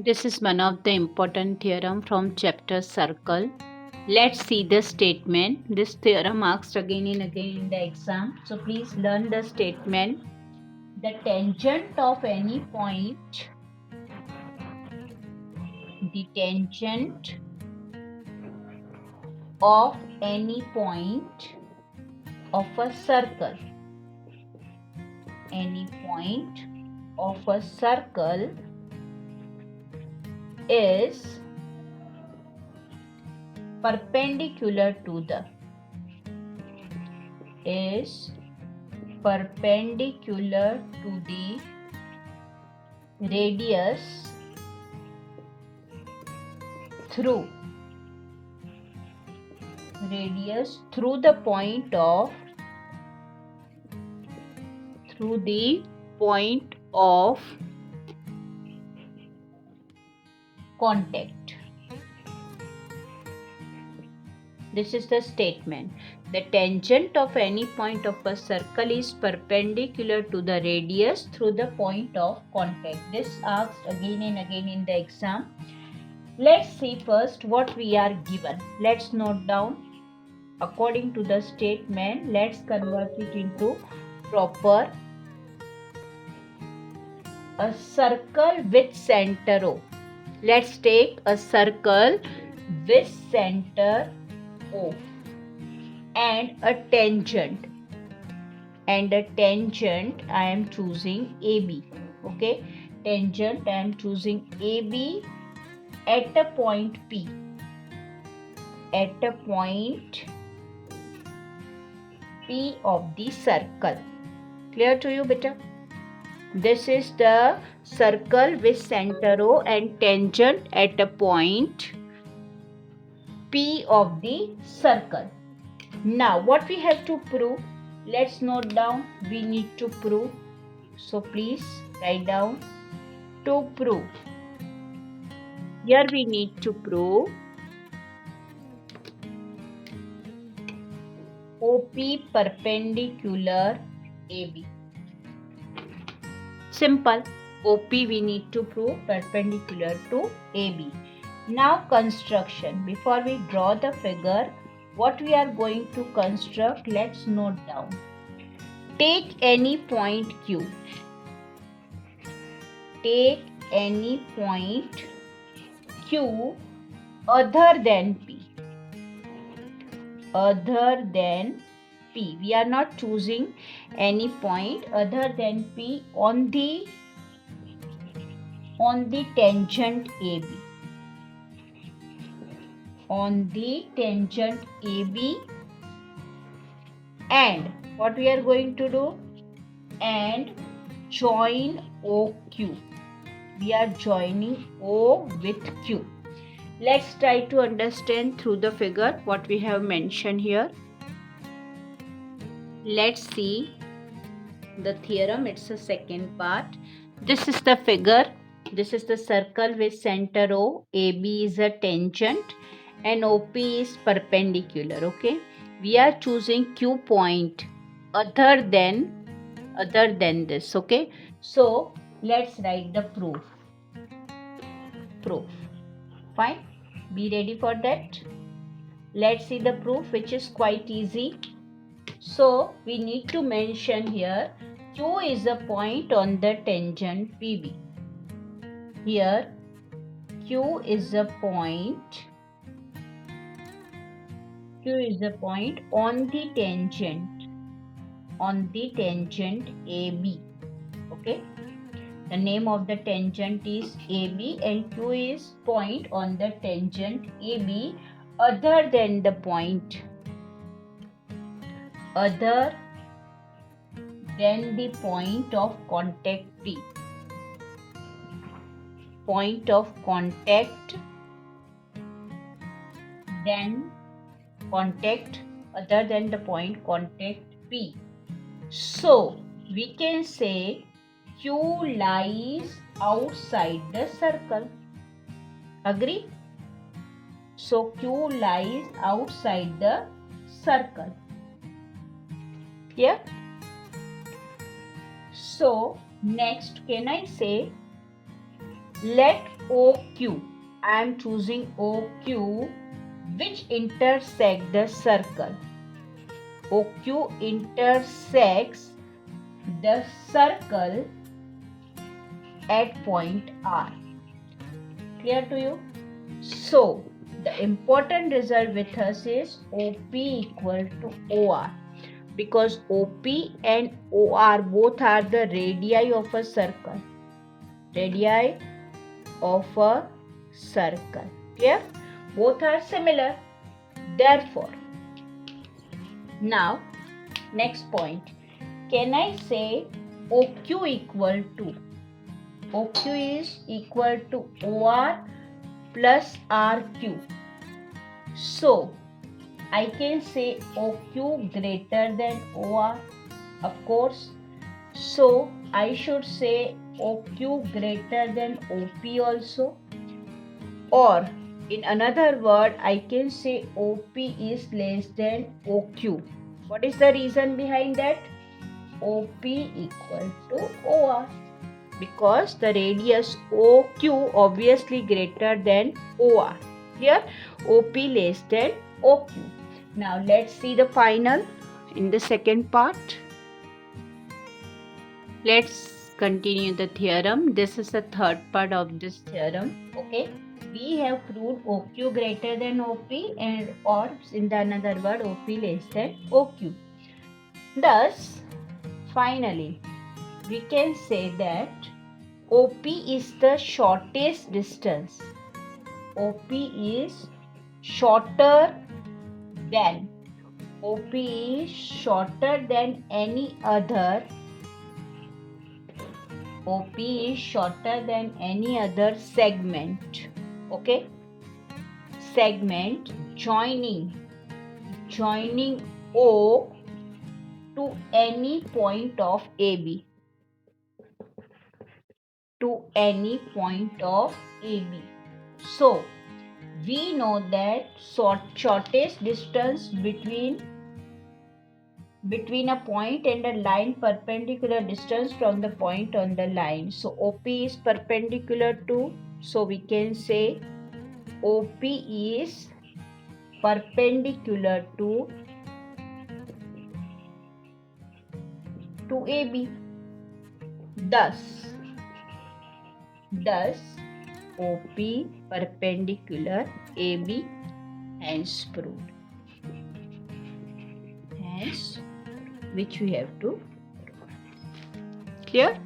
This is one of the important theorem from chapter circle. Let's see the statement. This theorem asked again and again in the exam. So please learn the statement. The tangent of any point, the tangent of any point of a circle, any point of a circle is perpendicular to the radius through the point of contact. This is the statement. The tangent of any point of a circle is perpendicular to the radius through the point of contact. This asked again and again in the exam. Let's see first what we are given. Let's note down. According to the statement, let's convert it into proper. A circle with center O. Let's take a circle with center O and a tangent. I am choosing AB. Okay, tangent I am choosing AB at a point P. At a point P of the circle. Clear to you, beta? This is the circle with center O and tangent at a point P of the circle. Now, what we have to prove? Let's note down. We need to prove. So, please write down to prove. Here we need to prove OP perpendicular AB. Simple. OP we need to prove perpendicular to AB. Now construction. Before we draw the figure, what we are going to construct, let's note down. Take any point Q. Take any point Q other than P. Other than P. We are not choosing any point other than P on the tangent AB. On the tangent AB, and what we are going to do? And join OQ. We are joining O with Q. Let's try to understand through the figure what we have mentioned here. Let's see the theorem. It's the second part. This is the figure. This is the circle with center O. AB is a tangent and OP is perpendicular. Okay. We are choosing Q point other than this. Okay. So let's write the proof. Fine. Be ready for that. Let's see the proof, which is quite easy. So we need to mention here Q is a point on the tangent PB. Here Q is a point on the tangent AB. Okay. The name of the tangent is AB and Q is point on the tangent AB other than the point of contact P. Point of contact, then contact other than the point contact P. So we can say Q lies outside the circle. Agree? So Q lies outside the circle. Here. So next, can I say Let OQ, I am choosing OQ, which intersect the circle. OQ intersects the circle at point R. Clear to you? So, the important result with us is OP equal to OR, because OP and OR both are the radii of a circle. Radii of a circle. Clear? Both are similar. Therefore, now next point. Can I say OQ equal to? OQ is equal to OR plus RQ. So, I can say OQ greater than OR, of course. So, I should say OQ greater than OP also. Or, in another word, I can say OP is less than OQ. What is the reason behind that? OP equal to OR. Because the radius OQ obviously greater than OR. Here OP less than OQ. Now let's see the final in the second part. Let's continue the theorem. This is the third part of this theorem. Okay. We have proved OQ greater than OP, and or in the another word OP less than OQ. Thus, finally, we can say that OP is the shortest distance. OP is shorter than. OP is shorter than any other. OP is shorter than any other segment. Okay? Segment joining O to any point of AB. To any point of AB. So, we know that shortest distance between a point and a line, perpendicular distance from the point on the line. So, OP is perpendicular to, so we can say OP is perpendicular to AB. Thus OP perpendicular AB, hence proved. Hence, which we have to prove. Clear?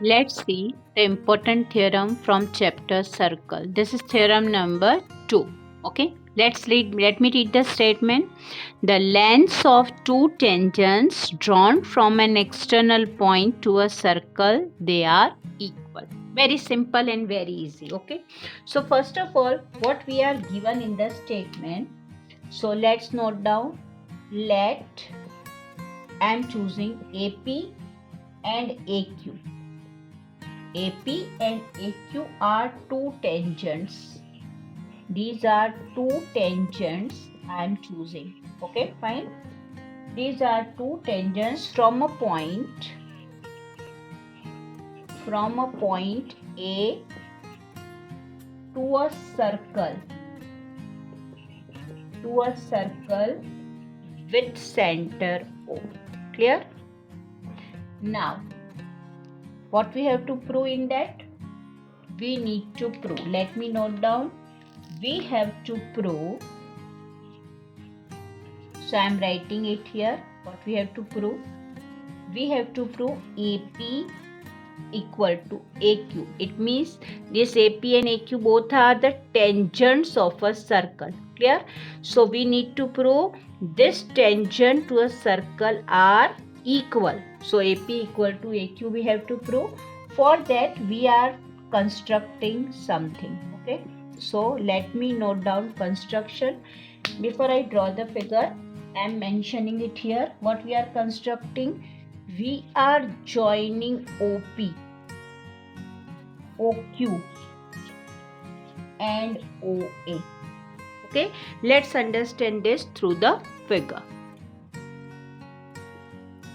Let's see the important theorem from chapter circle. This is theorem number 2. Okay. Let me read the statement. The lengths of two tangents drawn from an external point to a circle, they are equal. Very simple and very easy. Okay. So first of all, what we are given in the statement. So let's note down. Let I am choosing AP and AQ. AP and AQ are two tangents. These are two tangents I am choosing. Okay, fine. These are two tangents from a point A to a circle with center O. Clear? Now, what we have to prove in that? We need to prove. Let me note down. We have to prove. So I am writing it here. What we have to prove? We have to prove AP equal to AQ. It means this AP and AQ both are the tangents of a circle. Clear? So we need to prove this tangent to a circle are equal. So AP equal to AQ we have to prove. For that we are constructing something. Okay. So let me note down construction. Before I draw the figure, I am mentioning it here. What we are constructing? We are joining OP, OQ and OA. Okay. Let's understand this through the figure.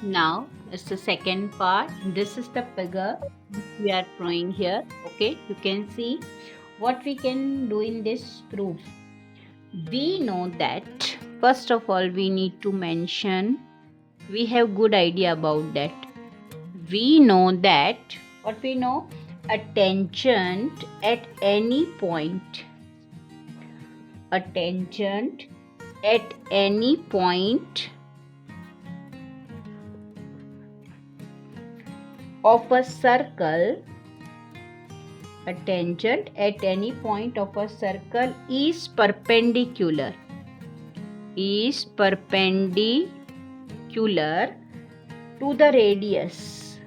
Now it's the second part. This is the figure we are drawing here. Okay, you can see what we can do in this proof. We know that first of all we need to mention, we have good idea about that. We know that what we know, a tangent at any point, a tangent at any point of a circle, a tangent at any point of a circle is perpendicular to the radius,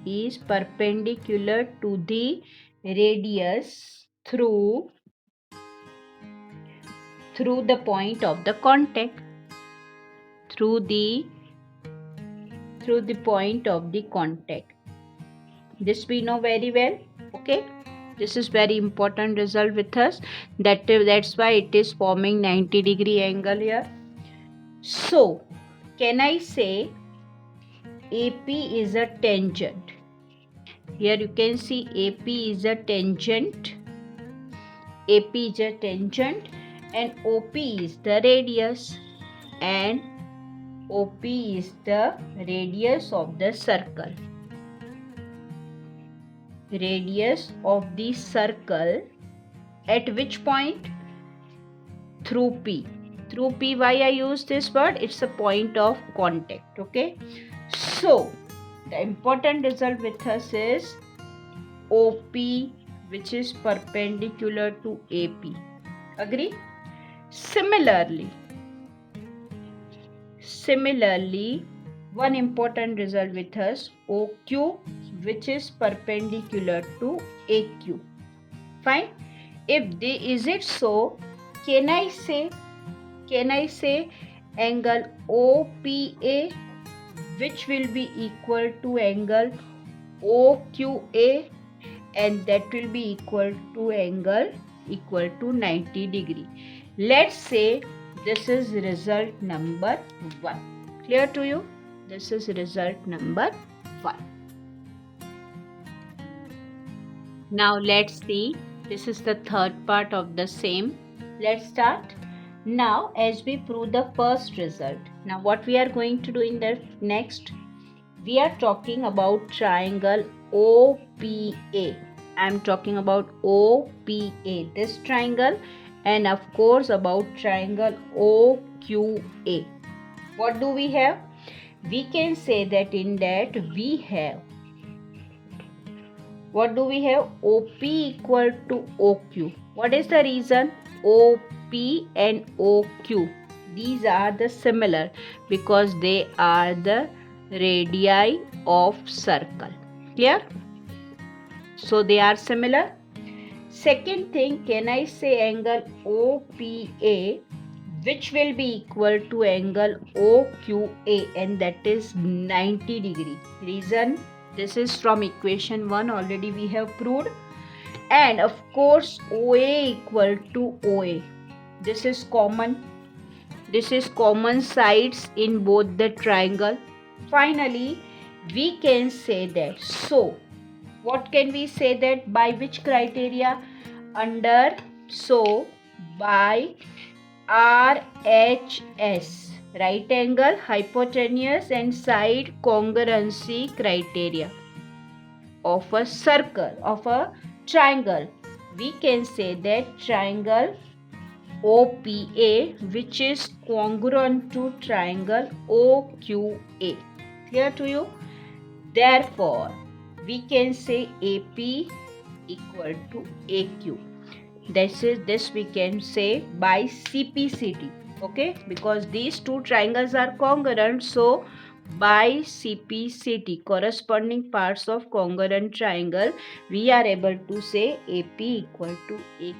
is perpendicular to the radius through the point of the contact, through the point of the contact. This we know very well. Okay, this is very important result with us, that's why it is forming 90-degree angle here. So can I say AP is a tangent? Here you can see AP is a tangent, AP is a tangent, and OP is the radius, and OP is the radius of the circle. Radius of the circle at which point? Through P. Through P, why I use this word? It's a point of contact. Okay. So the important result with us is OP, which is perpendicular to AP. Agree? Similarly, one important result with us, OQ, which is perpendicular to AQ. Fine. Is it so? Can I say angle OPA, which will be equal to angle OQA, and that will be equal to 90 degree. Let's say this is result number 1. Clear to you? This is result number 1. Now let's see. This is the third part of the same. Let's start. Now as we prove the first result. Now what we are going to do in the next? We are talking about triangle OPA. I am talking about OPA, this triangle, and of course about triangle OQA. What do we have? We can say that in that we have, what do we have? OP equal to OQ. What is the reason? OP and OQ, these are the similar because they are the radii of circle. Clear? So they are similar. Second thing, can I say angle OPA, which will be equal to angle OQA, and that is 90 degree. Reason? This is from equation 1, already we have proved. And of course OA equal to OA. This is common. This is common sides in both the triangle. Finally, we can say that. So what can we say that? By which criteria? Under, so by RHS, right angle, hypotenuse and side congruency criteria of a circle, of a triangle, we can say that triangle OPA, which is congruent to triangle OQA. Clear to you? Therefore, we can say AP equal to AQ. This we can say by CPCT. Okay, because these two triangles are congruent, so by CPCT, corresponding parts of congruent triangle, we are able to say AP equal to AQ.